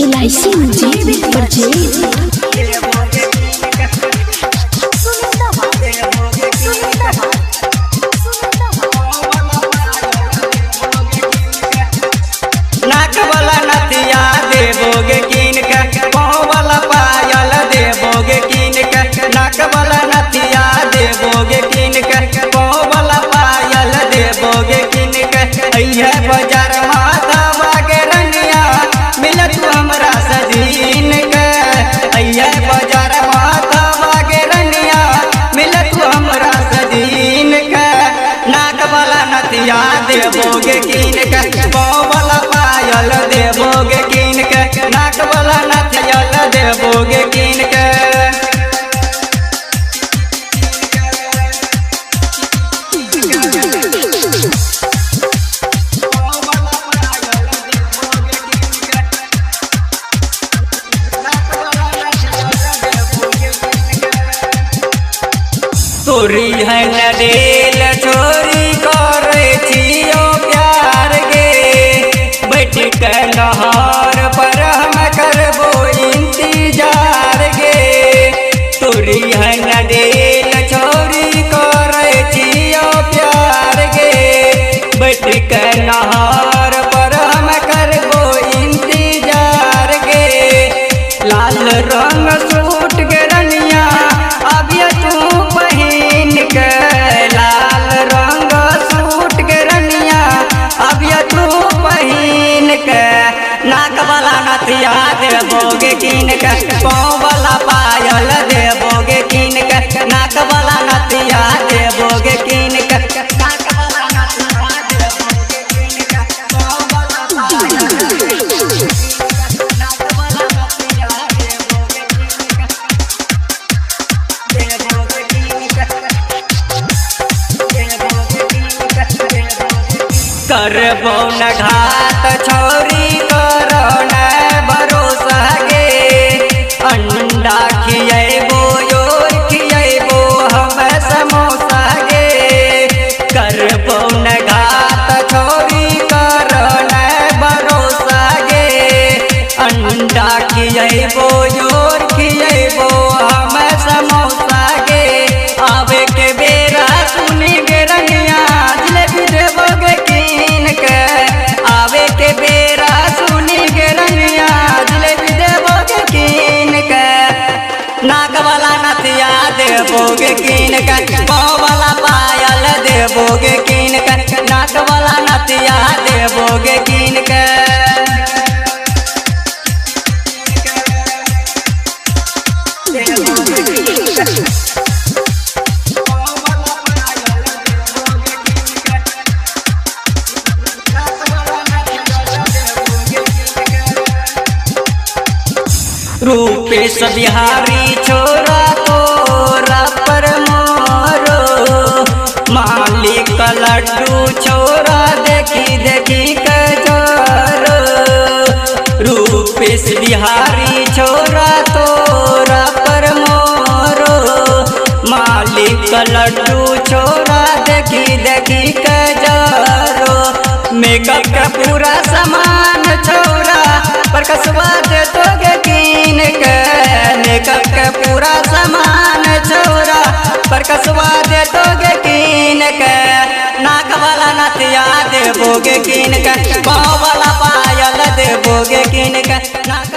LIC music purchase. नाक वाला नथिया देवोगे कीन के, पाँव वाला पायल देवोगे कीन के। नाक वाला नथिया देवोगे कीन के, पाँव वाला पायल देवोगे कीन के। अइहे बाजार माता बागे रनिया मिलत हमरा सजीन के। अइहे बाजार माता बागे रनिया मिलत हमरा सजीन के। नाक वाला नथिया देवोगे कीन के, पाँव वाला पायल देवोगे कीन के। नाक वाला नथिया देवोगे कीन के। तोरी है नरेल छोरी करे छियो प्यार गे। बैठ के नहर पर हम करबो इंतजार गे। तोरी है नरेल छोरी करे छियो प्यार गे। बैठ के नहर पर हम करबो इंतजार गे। लाल रंग सूट के रनिया अबिया तू पहिन के। लाल रंग सूट के रनिया अबिया तू पहिन के। नाक वाला नथिया देवोगे कीन के, पाँव वाला पायल देवोगे कीन के। नाक वाला नथिया देवोगे कीन के। नाक वाला नथिया देवोगे कीन के, पाँव वाला पायल देवोगे कीन के। नाक वाला नथिया देवोगे कीन के, देवोगे कीन के। करबो न घात छोरी करो न भरोसा गे। अंडा खियबो योर खियबो हम समोसा गे। करबो न घात छोरी करो न भरोसा गे। अंडा खियबो योर खियबो हम समोसा गे। आवे के बेरा सुनी गे रनिया जिलेबी देवोगे कीन के। आवे के बेरा सुनी गे रनिया जिलेबी देवोगे कीन के। नाक वाला नथिया देवोगे कीन के, पाँव वाला पायल देवोगे कीन के। नाक वाला नथिया देवोगे कीन के। रूपेश बिहारी छोरा तोरा पर मोरो। मालिक लड्डू छोरा देखी देखी के जोरो। रूपेश बिहारी छोरा तोरा पर मोरो। मालिक लड्डू छोरा देखी देखी के जोरो। मेकअप का पूरा सामान छोरा पर कसवा दे तोगे कीन के। मेकअप का पूरा सामान छोरा पर कसवा दे तोगे कीन के। नाक वाला नथिया देवोगे कीन के, पाँव वाला पायल देवोगे कीन के। नाक